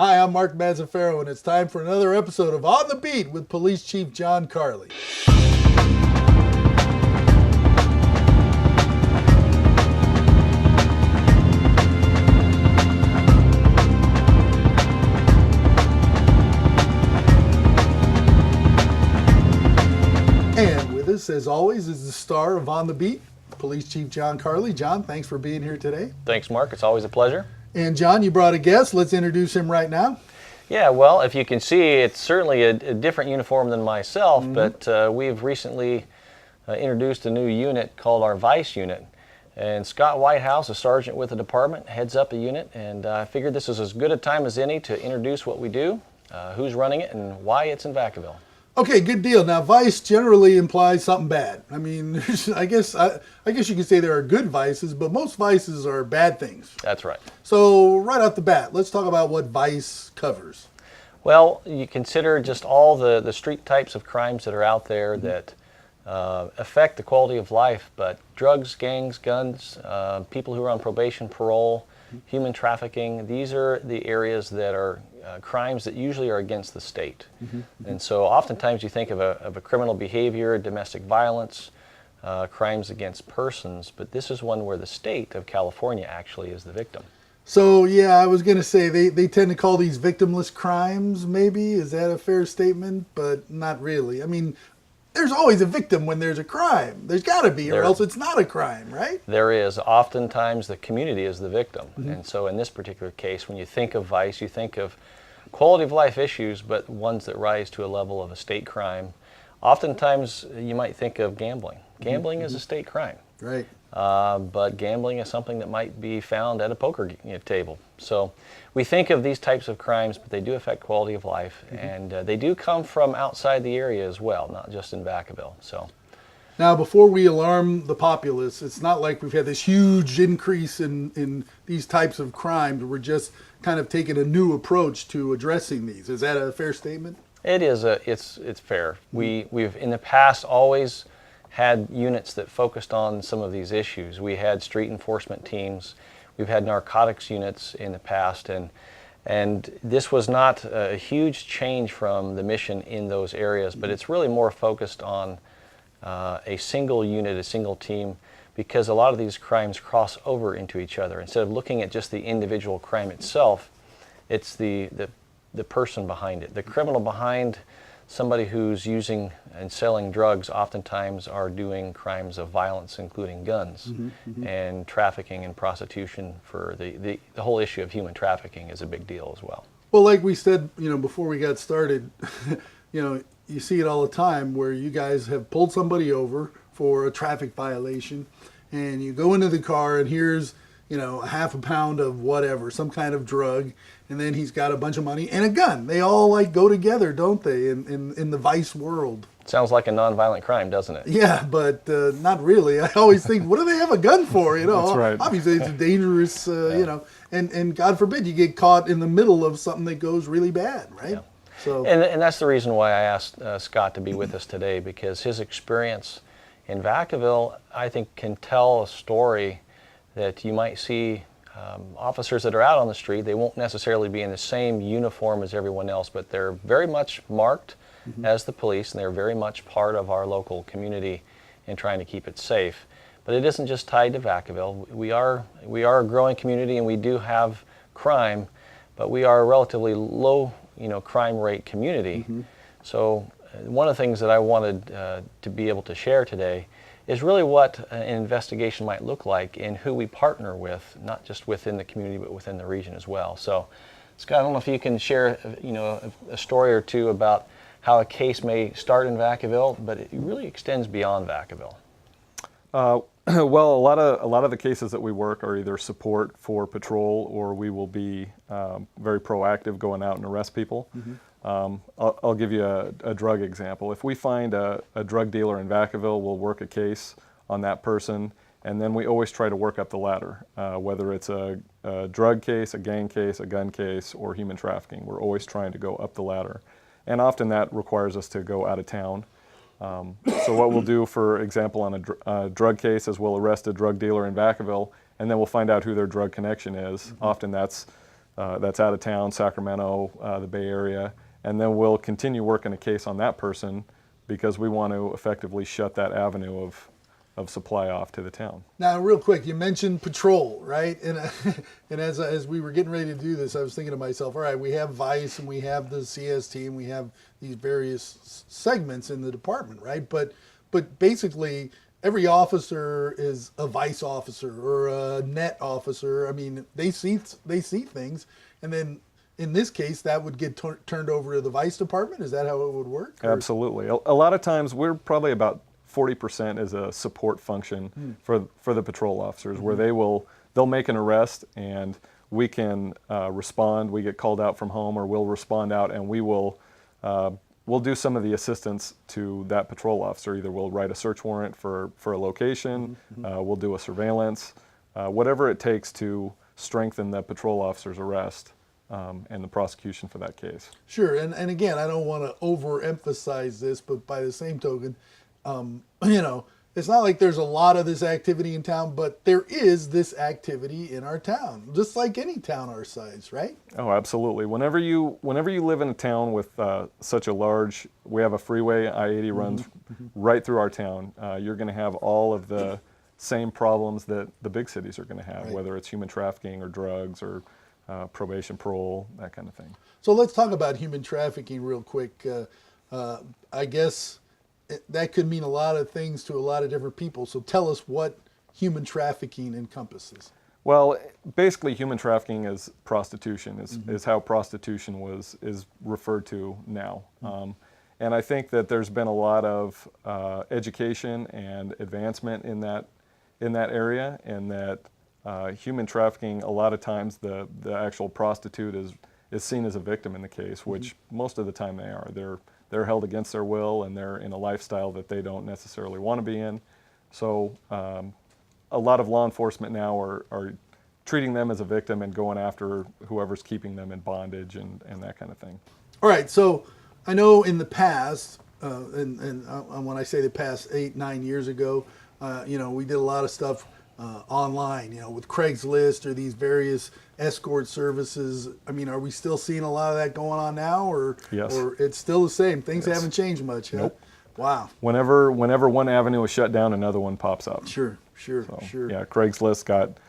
Hi, I'm Mark Mazzaferro, and it's time for another episode of On the Beat with Police Chief John Carli. And with us, as always, is the star of On the Beat, Police Chief John Carli. John, thanks for being here today. Thanks, Mark. It's always a pleasure. And John, you brought a guest. Let's introduce him right now. Yeah, well, if you can see, it's certainly a different uniform than myself, but we've recently introduced a new unit called our Vice unit. And Scott Whitehouse, a sergeant with the department, heads up the unit, and I figured this is as good a time as any to introduce what we do, who's running it, and why it's in Vacaville. Okay, good deal. Now, vice generally implies something bad. I mean, I guess you could say there are good vices, but most vices are bad things. That's right. So, right off the bat, let's talk about what vice covers. Well, you consider just all the street types of crimes that are out there that affect the quality of life, but drugs, gangs, guns, people who are on probation, parole, human trafficking, these are the areas that are crimes that usually are against the state. And so oftentimes you think of a criminal behavior, domestic violence, crimes against persons, but this is one where the state of California actually is the victim. So, yeah, I was going to say they tend to call these victimless crimes, maybe. Is that a fair statement? But not really. I mean, there's always a victim when there's a crime. There's got to be, or else it's not a crime, right? There is. Oftentimes the community is the victim. And so in this particular case, when you think of vice, you think of quality of life issues, but ones that rise to a level of a state crime. Oftentimes you might think of gambling. Gambling is a state crime. Right. But gambling is something that might be found at a poker table. So we think of these types of crimes, but they do affect quality of life, and they do come from outside the area as well, not just in Vacaville. So now, before we alarm the populace, it's not like we've had this huge increase in these types of crimes. We're just kind of taking a new approach to addressing these. Is that a fair statement? it is. It's fair. We've in the past always had units that focused on some of these issues. We had street enforcement teams. We've had narcotics units in the past, and this was not a huge change from the mission in those areas, but it's really more focused on a single unit, a single team, because a lot of these crimes cross over into each other. Instead of looking at just the individual crime itself, it's the person behind it. The criminal behind somebody who's using and selling drugs oftentimes are doing crimes of violence, including guns, and trafficking and prostitution. For the whole issue of human trafficking is a big deal as well. Well, like we said, before we got started, you see it all the time where you guys have pulled somebody over for a traffic violation, and you go into the car and here's a half a pound of whatever, some kind of drug, and then he's got a bunch of money and a gun. They all go together, don't they, in the vice world? Sounds like a nonviolent crime, doesn't it? Yeah, but not really. I always think, what do they have a gun for? That's right. Obviously it's dangerous, and God forbid you get caught in the middle of something that goes really bad, right? Yeah. So, and that's the reason why I asked Scott to be with us today, because his experience in Vacaville, I think, can tell a story that you might see officers that are out on the street. They won't necessarily be in the same uniform as everyone else, but they're very much marked as the police, and they're very much part of our local community in trying to keep it safe. But it isn't just tied to Vacaville. We are a growing community, and we do have crime, but we are a relatively low crime rate community. So one of the things that I wanted to be able to share today is really what an investigation might look like and who we partner with, not just within the community, but within the region as well. So, Scott, I don't know if you can share, a story or two about how a case may start in Vacaville, but it really extends beyond Vacaville. Well, a lot of the cases that we work are either support for patrol, or we will be very proactive going out and arrest people. I'll give you a drug example. If we find a drug dealer in Vacaville, we'll work a case on that person, and then we always try to work up the ladder, whether it's a drug case, a gang case, a gun case, or human trafficking. We're always trying to go up the ladder, and often that requires us to go out of town. So what we'll do, for example, on a drug case is we'll arrest a drug dealer in Vacaville, and then we'll find out who their drug connection is. Often that's that's out of town, Sacramento, the Bay Area, and then we'll continue working a case on that person because we want to effectively shut that avenue of supply off to the town. Now, real quick, you mentioned patrol, right? And and as we were getting ready to do this, I was thinking to myself, all right, we have Vice and we have the CST and we have these various segments in the department, right? But basically, every officer is a Vice officer or a net officer. I mean, they see things, and then in this case, that would get turned over to the Vice department. Is that how it would work? Or? Absolutely. A lot of times, we're probably about 40% as a support function for the patrol officers, where they'll make an arrest and we can respond. We get called out from home, or we'll respond out, and we'll do some of the assistance to that patrol officer. Either we'll write a search warrant for a location, we'll do a surveillance, whatever it takes to strengthen the patrol officer's arrest and the prosecution for that case. Sure, and again, I don't want to overemphasize this, but by the same token, you know, it's not like there's a lot of this activity in town, but there is this activity in our town, just like any town our size, right? Oh, absolutely. Whenever you live in a town with such a large, we have a freeway, I-80 runs right through our town, you're going to have all of the same problems that the big cities are going to have, Right. whether it's human trafficking or drugs or probation, parole, that kind of thing. So let's talk about human trafficking real quick. I guess that could mean a lot of things to a lot of different people. So tell us what human trafficking encompasses. Well, basically, human trafficking is prostitution, is how prostitution is referred to now. And I think that there's been a lot of education and advancement in that area, and that human trafficking, a lot of times the actual prostitute is seen as a victim in the case, which most of the time they are. They're held against their will, and they're in a lifestyle that they don't necessarily want to be in. So a lot of law enforcement now are treating them as a victim and going after whoever's keeping them in bondage and that kind of thing. All right, so I know in the past, and when I say the past 8-9 years ago, you know, we did a lot of stuff online, you know, with Craigslist or these various escort services. I mean, are we still seeing a lot of that going on now, or Yes. or it's still the same? Things Yes. haven't changed much, huh? Nope. Wow. Whenever one avenue is shut down, another one pops up. Sure. So, Sure. yeah, Craigslist got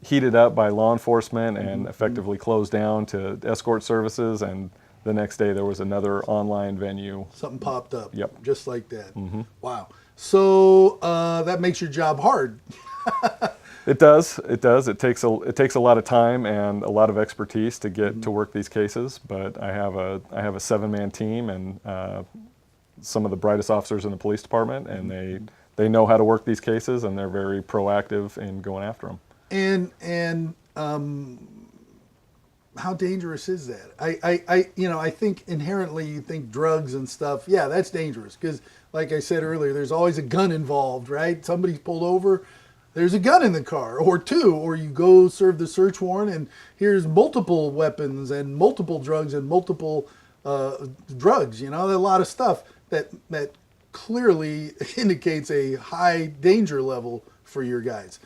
heated up by law enforcement and effectively closed down to escort services, and the next day there was another online venue. Something popped up. Yep. Just like that. Wow. So that makes your job hard. It does. It takes a lot of time and a lot of expertise to get to work these cases. But I have a 7-man team and some of the brightest officers in the police department, and they know how to work these cases, and they're very proactive in going after them. And how dangerous is that? I think inherently you think drugs and stuff, yeah, that's dangerous, because like I said earlier, there's always a gun involved, right? Somebody's pulled over, there's a gun in the car, or two, or you go serve the search warrant and here's multiple weapons and multiple drugs and multiple drugs, you know, a lot of stuff that clearly indicates a high danger level for your guys.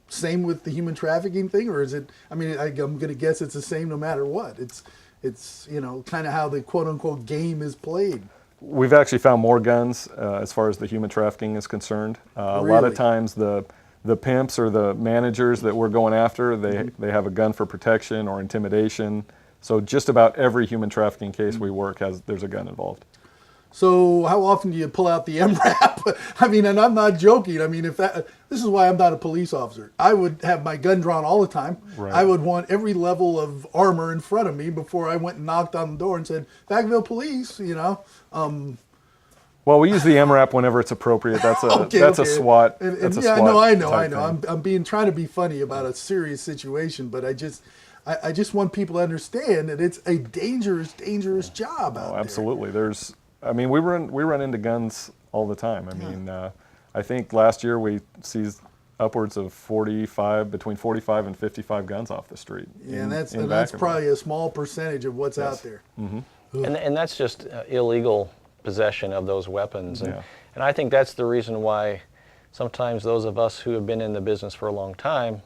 Same with the human trafficking thing, or is it, I mean, I'm going to guess it's the same no matter what. It's you know, kind of how the quote-unquote game is played. We've actually found more guns as far as the human trafficking is concerned. A lot of times the pimps or the managers that we're going after, they have a gun for protection or intimidation. So just about every human trafficking case we work there's a gun involved. So how often do you pull out the MRAP? I mean, and I'm not joking. I mean, this is why I'm not a police officer. I would have my gun drawn all the time. Right. I would want every level of armor in front of me before I went and knocked on the door and said, Vacaville Police, you know. Well, we use the MRAP whenever it's appropriate. That's a Okay. SWAT. And, That's a yeah, SWAT. I know. type I'm thing. trying to be funny about a serious situation, but I just want people to understand that it's a dangerous job out there. Absolutely. We run into guns all the time. I mean, I think last year we seized upwards of between 45 and 55 guns off the street. Yeah, and that's Vacaville. probably a small percentage of what's out there. And that's just illegal possession of those weapons. And, Yeah. and I think that's the reason why sometimes those of us who have been in the business for a long time,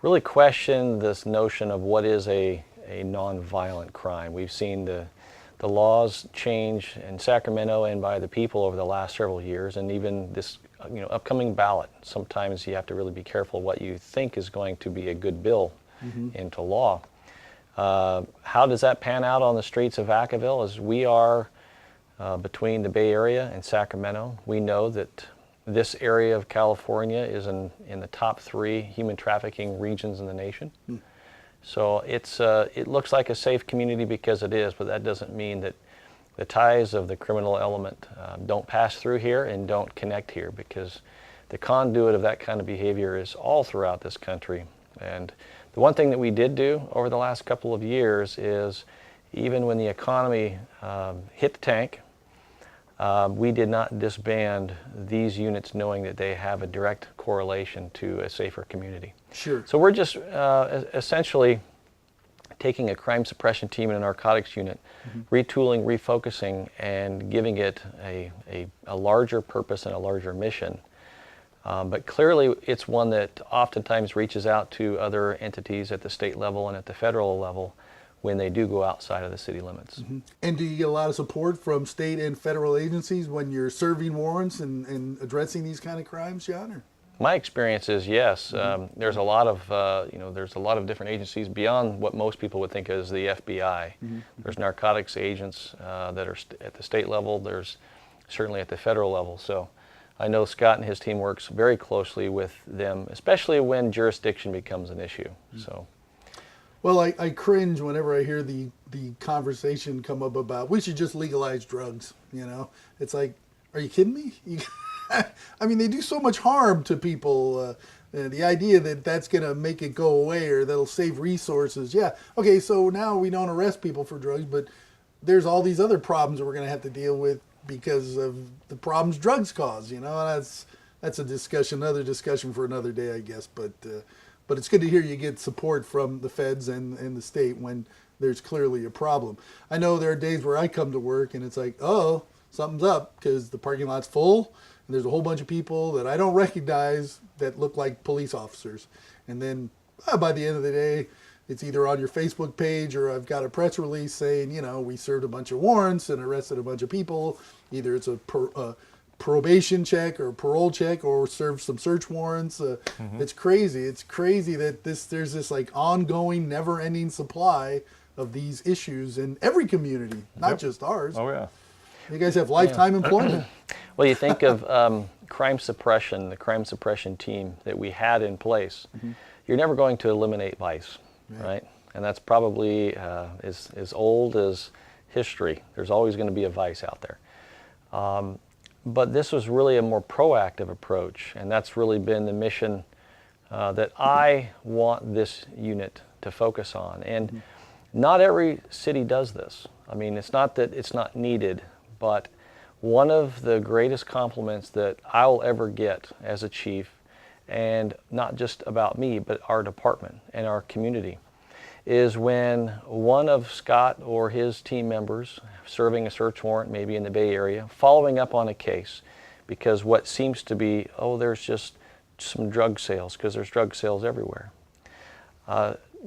really question this notion of what is a nonviolent crime. We've seen the laws change in Sacramento and by the people over the last several years, and even this upcoming ballot. Sometimes you have to really be careful what you think is going to be a good bill into law. How does that pan out on the streets of Vacaville? As we are between the Bay Area and Sacramento, we know that this area of California is in the top 3 human trafficking regions in the nation. So it looks like a safe community because it is, but that doesn't mean that the ties of the criminal element don't pass through here and don't connect here, because the conduit of that kind of behavior is all throughout this country. And the one thing that we did do over the last couple of years is, even when the economy hit the tank, we did not disband these units, knowing that they have a direct correlation to a safer community. Sure. So we're just essentially taking a crime suppression team and a narcotics unit, retooling, refocusing, and giving it a larger purpose and a larger mission. But clearly it's one that oftentimes reaches out to other entities at the state level and at the federal level when they do go outside of the city limits. And do you get a lot of support from state and federal agencies when you're serving warrants and addressing these kind of crimes, John? Or? My experience is yes. There's a lot of there's a lot of different agencies beyond what most people would think as the FBI. There's narcotics agents that are at the state level. There's certainly at the federal level. So I know Scott and his team works very closely with them, especially when jurisdiction becomes an issue. So. Well, I cringe whenever I hear the conversation come up about we should just legalize drugs. It's like, are you kidding me? I mean, they do so much harm to people. The idea that that's going to make it go away or that'll save resources. Yeah. Okay. So now we don't arrest people for drugs, but there's all these other problems that we're going to have to deal with because of the problems drugs cause. And that's a discussion, another discussion for another day, I guess. But it's good to hear you get support from the feds and the state when there's clearly a problem. I know there are days where I come to work and it's like, oh, something's up because the parking lot's full and there's a whole bunch of people that I don't recognize that look like police officers. And then by the end of the day, it's either on your Facebook page or I've got a press release saying, we served a bunch of warrants and arrested a bunch of people. Either it's a probation check or parole check or serve some search warrants. It's crazy. It's crazy that there's this like ongoing, never-ending supply of these issues in every community, not just ours. Oh yeah. You guys have lifetime employment. Well, you think of crime suppression, the crime suppression team that we had in place. You're never going to eliminate vice, right? And that's probably as old as history. There's always going to be a vice out there. But this was really a more proactive approach, and that's really been the mission that I want this unit to focus on. And not every city does this. I mean, it's not that it's not needed, but one of the greatest compliments that I'll ever get as a chief, and not just about me, but our department and our community, is when one of Scott or his team members serving a search warrant, maybe in the Bay Area, following up on a case because what seems to be, there's just some drug sales, because there's drug sales everywhere.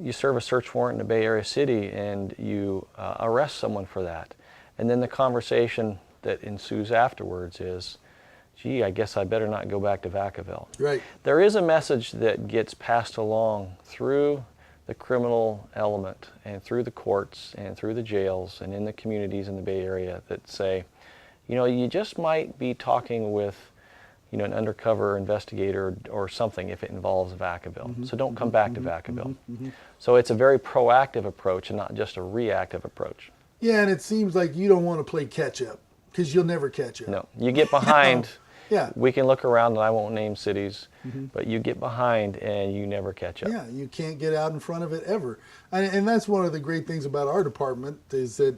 You serve a search warrant in a Bay Area city and you arrest someone for that. And then the conversation that ensues afterwards is, gee, I guess I better not go back to Vacaville. Right. There is a message that gets passed along through the criminal element and through the courts and through the jails and in the communities in the Bay Area that say, you just might be talking with, an undercover investigator or something if it involves Vacaville. So don't come back to Vacaville. So it's a very proactive approach and not just a reactive approach. Yeah, and it seems like you don't want to play catch up because you'll never catch up. No, you get behind. Yeah. We can look around, and I won't name cities, but you get behind and you never catch up. Yeah, you can't get out in front of it ever. And that's one of the great things about our department is that,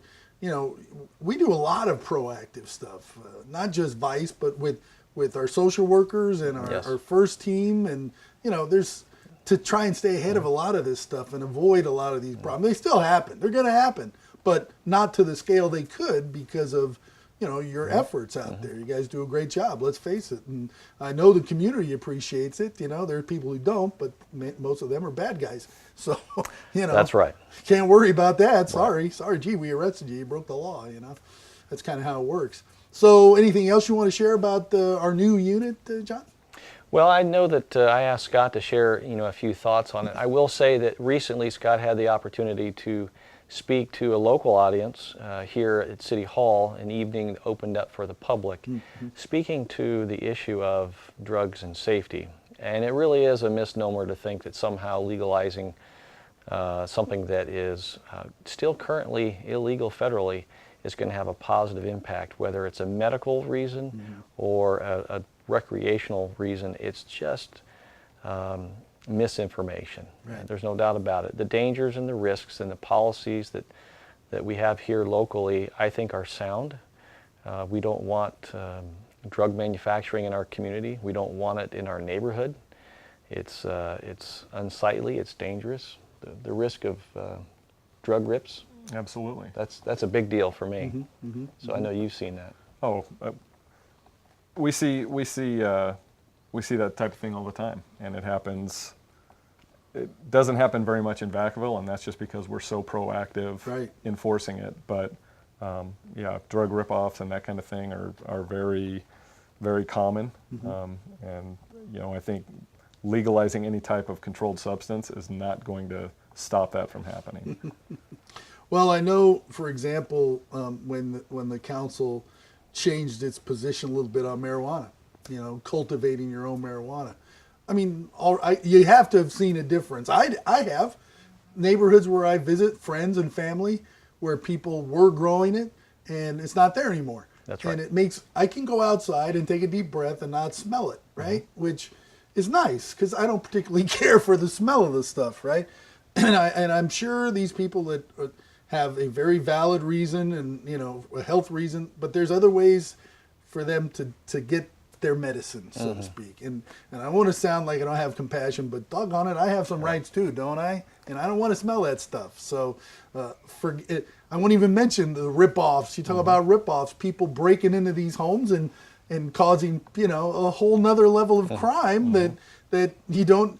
we do a lot of proactive stuff, not just vice, but with our social workers and our first team. And, there's to try and stay ahead of a lot of this stuff and avoid a lot of these problems. They still happen. They're going to happen, but not to the scale they could because of your efforts out there. You guys do a great job. Let's face it. And I know the community appreciates it. There are people who don't, but most of them are bad guys. So, That's right. Can't worry about that. Sorry. Gee, we arrested you. You broke the law. That's kind of how it works. So, anything else you want to share about our new unit, John? Well, I know that I asked Scott to share, a few thoughts on it. I will say that recently Scott had the opportunity to speak to a local audience here at City Hall, an evening opened up for the public, speaking to the issue of drugs and safety. And it really is a misnomer to think that somehow legalizing something that is still currently illegal federally is going to have a positive impact, whether it's a medical reason or a recreational reason. It's just misinformation. Right. There's no doubt about it. The dangers and the risks and the policies that we have here locally, I think, are sound. We don't want drug manufacturing in our community. We don't want it in our neighborhood. It's unsightly. It's dangerous. The risk of drug rips. Absolutely. That's a big deal for me. So I know you've seen that. Oh, we see that type of thing all the time, and it happens. It doesn't happen very much in Vacaville, and that's just because we're so proactive enforcing it. But drug rip-offs and that kind of thing are very, very common. And I think legalizing any type of controlled substance is not going to stop that from happening. Well, I know, for example, when the council changed its position a little bit on marijuana, cultivating your own marijuana. I mean, you have to have seen a difference. I have neighborhoods where I visit friends and family where people were growing it, and it's not there anymore. That's right. And I can go outside and take a deep breath and not smell it, right? Which is nice, because I don't particularly care for the smell of the stuff, right? And I'm sure these people that have a very valid reason and a health reason, but there's other ways for them to get their medicine, so to speak. And I want to sound like I don't have compassion, but doggone it, I have some rights too, don't I? And I don't want to smell that stuff. So I won't even mention the rip-offs. You talk about rip-offs, people breaking into these homes and causing a whole nother level of crime that you don't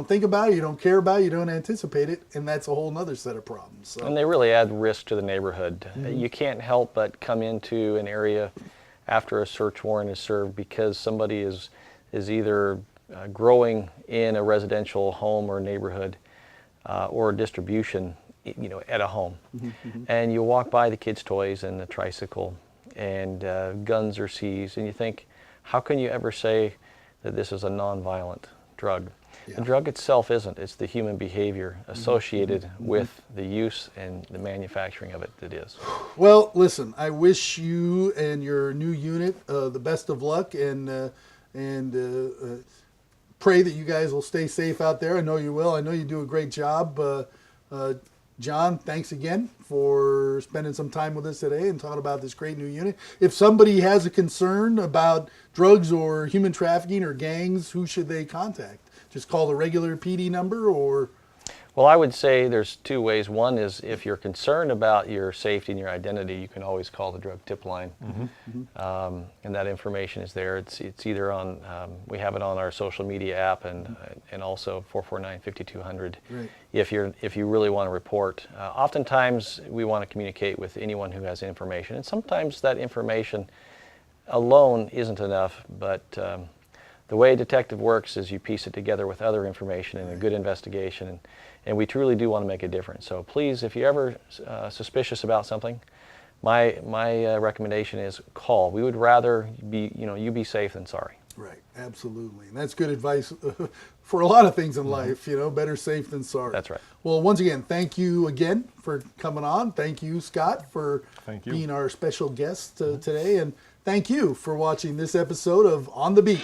think about it, you don't care about it, you don't anticipate it, and that's a whole nother set of problems. So. And they really add risk to the neighborhood. You can't help but come into an area after a search warrant is served because somebody is either growing in a residential home or neighborhood or distribution, at a home. And you walk by the kids' toys and the tricycle, and guns are seized, and you think, how can you ever say that this is a nonviolent drug? The drug itself isn't. It's the human behavior associated with the use and the manufacturing of it that is. Well, listen, I wish you and your new unit the best of luck, and pray that you guys will stay safe out there. I know you will. I know you do a great job. John, thanks again for spending some time with us today and talking about this great new unit. If somebody has a concern about drugs or human trafficking or gangs, who should they contact? Just call the regular PD number, or? Well, I would say there's two ways. One is if you're concerned about your safety and your identity, you can always call the drug tip line. And that information is there. It's either on, we have it on our social media app and also 449-5200 if you really want to report. Oftentimes we want to communicate with anyone who has information, and sometimes that information alone isn't enough, but the way a detective works is you piece it together with other information and a good investigation, and we truly do want to make a difference. So please, if you're ever suspicious about something, my recommendation is call. We would rather you be safe than sorry. Right, absolutely. And that's good advice for a lot of things in life, better safe than sorry. That's right. Well, once again, thank you again for coming on. Thank you, Scott, for being our special guest today. And thank you for watching this episode of On the Beat.